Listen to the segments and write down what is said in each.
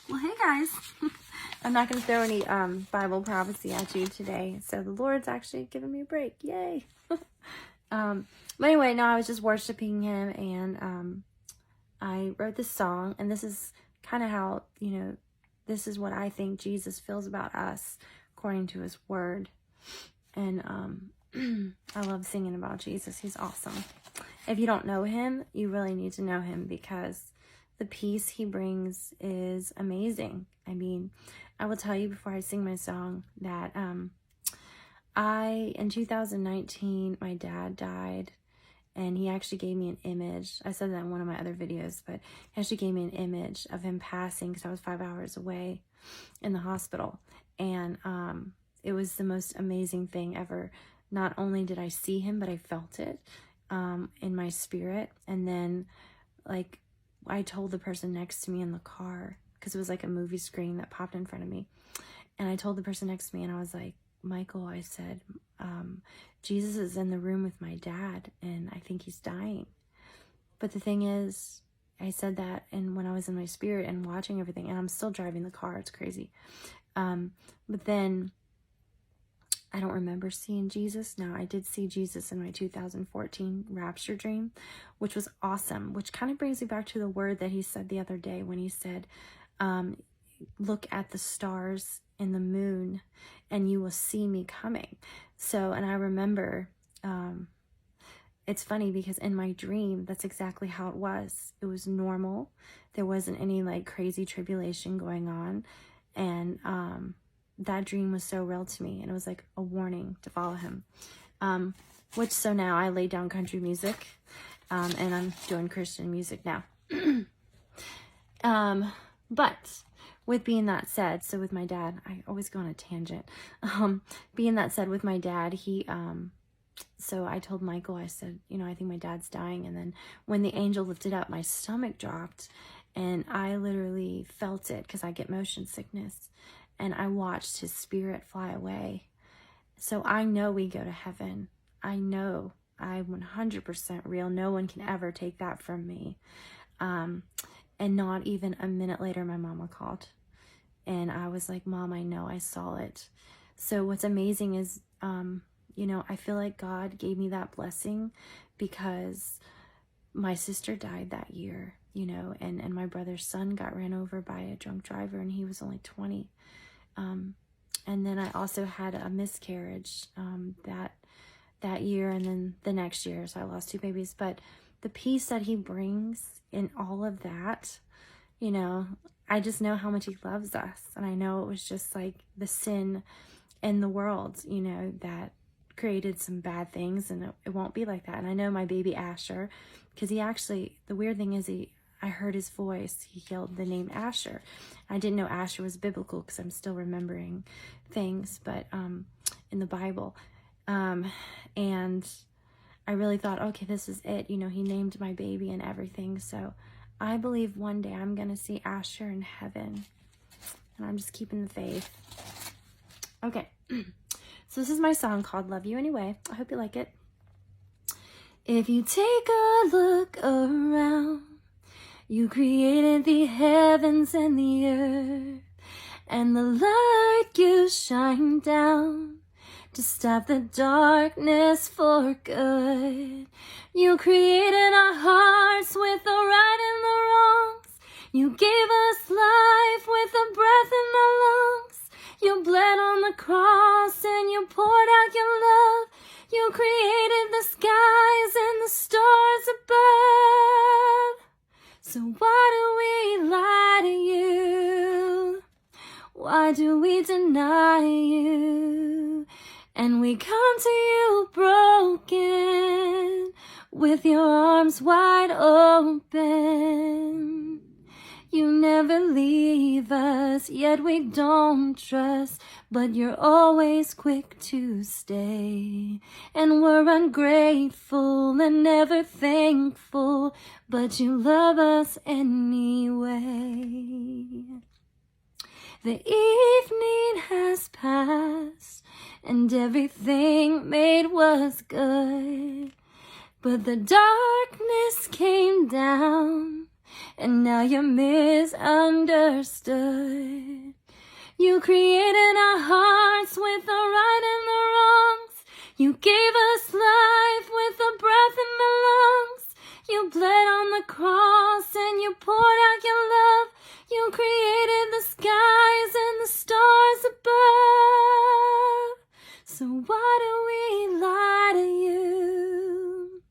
Well, hey guys. I'm not going to throw any Bible prophecy at you today. So the Lord's actually giving me a break. Yay. But anyway, no, I was just worshiping him, and I wrote this song, and this is kind of how, this is what I think Jesus feels about us according to his word. And I love singing about Jesus. He's awesome. If you don't know him, you really need to know him, because the peace he brings is amazing. I mean, I will tell you before I sing my song that in 2019, my dad died, and he actually gave me an image. I said that in one of my other videos, but he actually gave me an image of him passing, because I was 5 hours away in the hospital. And it was the most amazing thing ever. Not only did I see him, but I felt it in my spirit. And then, like, I told the person next to me in the car, because it was like a movie screen that popped in front of me. And I told the person next to me, and I was like, Michael, I said, Jesus is in the room with my dad, and I think he's dying. But the thing is, I said that, and when I was in my spirit and watching everything, and I'm still driving the car, it's crazy. But then I don't remember seeing Jesus. Now, I did see Jesus in my 2014 rapture dream, which was awesome, which kind of brings me back to the word that he said the other day when he said, look at the stars and the moon and you will see me coming. So, and I remember, it's funny because in my dream, that's exactly how it was. It was normal. There wasn't any like crazy tribulation going on. And, that dream was so real to me, and it was like a warning to follow him. So now I laid down country music, and I'm doing Christian music now. But with being that said, so with my dad, I always go on a tangent. Being that said, with my dad, so I told Michael, I said, I think my dad's dying. And then when the angel lifted up, my stomach dropped, and I literally felt it, because I get motion sickness. And I watched his spirit fly away. So I know we go to heaven. I know I'm 100% real. No one can ever take that from me. And not even a minute later, my mama called. And I was like, Mom, I know, I saw it. So what's amazing is, I feel like God gave me that blessing because my sister died that year, and my brother's son got ran over by a drunk driver, and he was only 20. And then I also had a miscarriage that year, and then the next year, so I lost 2 babies. But the peace that he brings in all of that, I just know how much he loves us. And I know it was just like the sin in the world, that created some bad things, and it won't be like that. And I know my baby Asher, because the weird thing is I heard his voice. He yelled the name Asher. I didn't know Asher was biblical, because I'm still remembering things, but in the Bible. And I really thought, okay, this is it. He named my baby and everything. So I believe one day I'm going to see Asher in heaven. And I'm just keeping the faith. Okay. So this is my song called Love You Anyway. I hope you like it. If you take a look around, you created the heavens and the earth, and the light you shine down to stop the darkness for good. You created our hearts with the right and the wrongs. You gave us life with the breath in our lungs. You bled on the cross and you poured out your love. You created the skies and the stars above. So why do we lie to you? Why do we deny you? And we come to you broken, with your arms wide open. You never leave us, yet we don't trust, but you're always quick to stay. And we're ungrateful and never thankful, but you love us anyway. The evening has passed, and everything made was good, but the darkness came down and now you're misunderstood. You created our hearts with the right and the wrongs. You gave us life with the breath in the lungs. You bled on the cross and you poured out your love. You created the skies and the stars above. So why do we lie to you?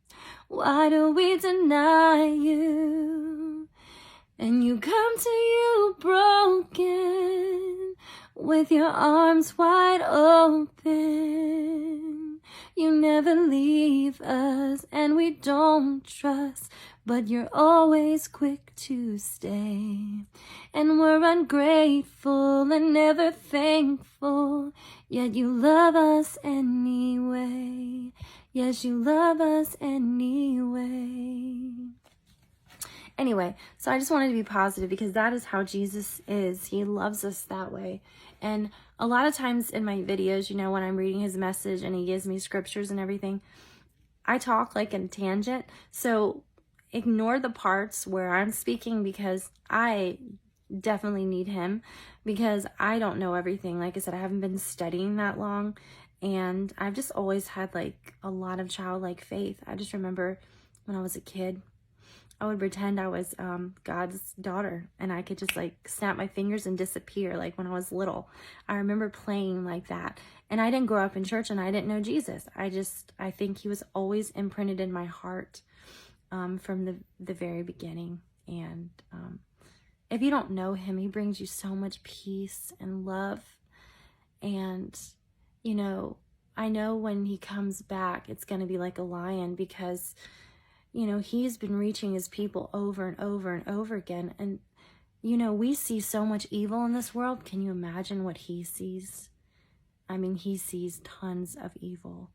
Why do we deny you? And you come to you broken, with your arms wide open. You never leave us, and we don't trust, but you're always quick to stay. And we're ungrateful and never thankful, yet you love us anyway. Yes, you love us anyway. Anyway, so I just wanted to be positive because that is how Jesus is. He loves us that way. And a lot of times in my videos, you know, when I'm reading his message and he gives me scriptures and everything, I talk like in a tangent. So ignore the parts where I'm speaking because I definitely need him, because I don't know everything. Like I said, I haven't been studying that long, and I've just always had like a lot of childlike faith. I just remember when I was a kid, I would pretend I was God's daughter, and I could just like snap my fingers and disappear, like when I was little. I remember playing like that. And I didn't grow up in church, and I didn't know Jesus. I think he was always imprinted in my heart from the very beginning. And if you don't know him, he brings you so much peace and love. And, you know, I know when he comes back, it's going to be like a lion, because you know, he's been reaching his people over and over and over again. And, you know, we see so much evil in this world. Can you imagine what he sees? I mean, he sees tons of evil.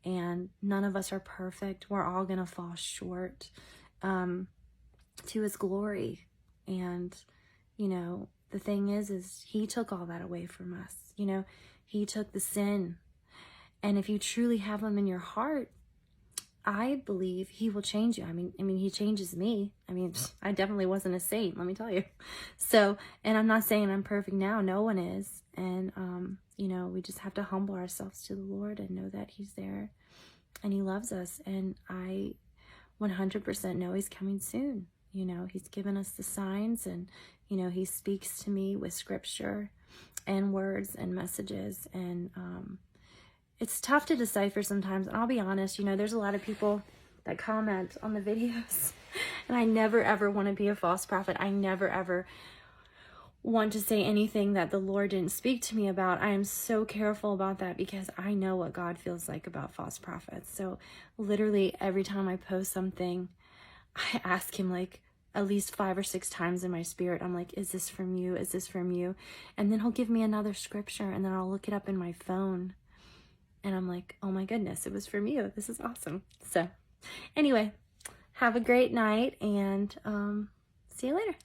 And none of us are perfect. We're all going to fall short to his glory. And, you know, the thing is he took all that away from us. You know, he took the sin. And if you truly have him in your heart, I believe he will change you. I mean, he changes me. I mean, I definitely wasn't a saint, let me tell you. So, and I'm not saying I'm perfect now. No one is. And, you know, we just have to humble ourselves to the Lord and know that he's there and he loves us. And I 100% know he's coming soon. You know, he's given us the signs, and, you know, he speaks to me with scripture and words and messages. And, it's tough to decipher sometimes. And I'll be honest, you know, there's a lot of people that comment on the videos, and I never ever want to be a false prophet. I never ever want to say anything that the Lord didn't speak to me about. I am so careful about that, because I know what God feels like about false prophets. So literally every time I post something, I ask him like at least 5 or 6 times in my spirit. I'm like, is this from you? Is this from you? And then he'll give me another scripture, and then I'll look it up in my phone. And I'm like, oh my goodness, it was from you. This is awesome. So anyway, have a great night, and see you later.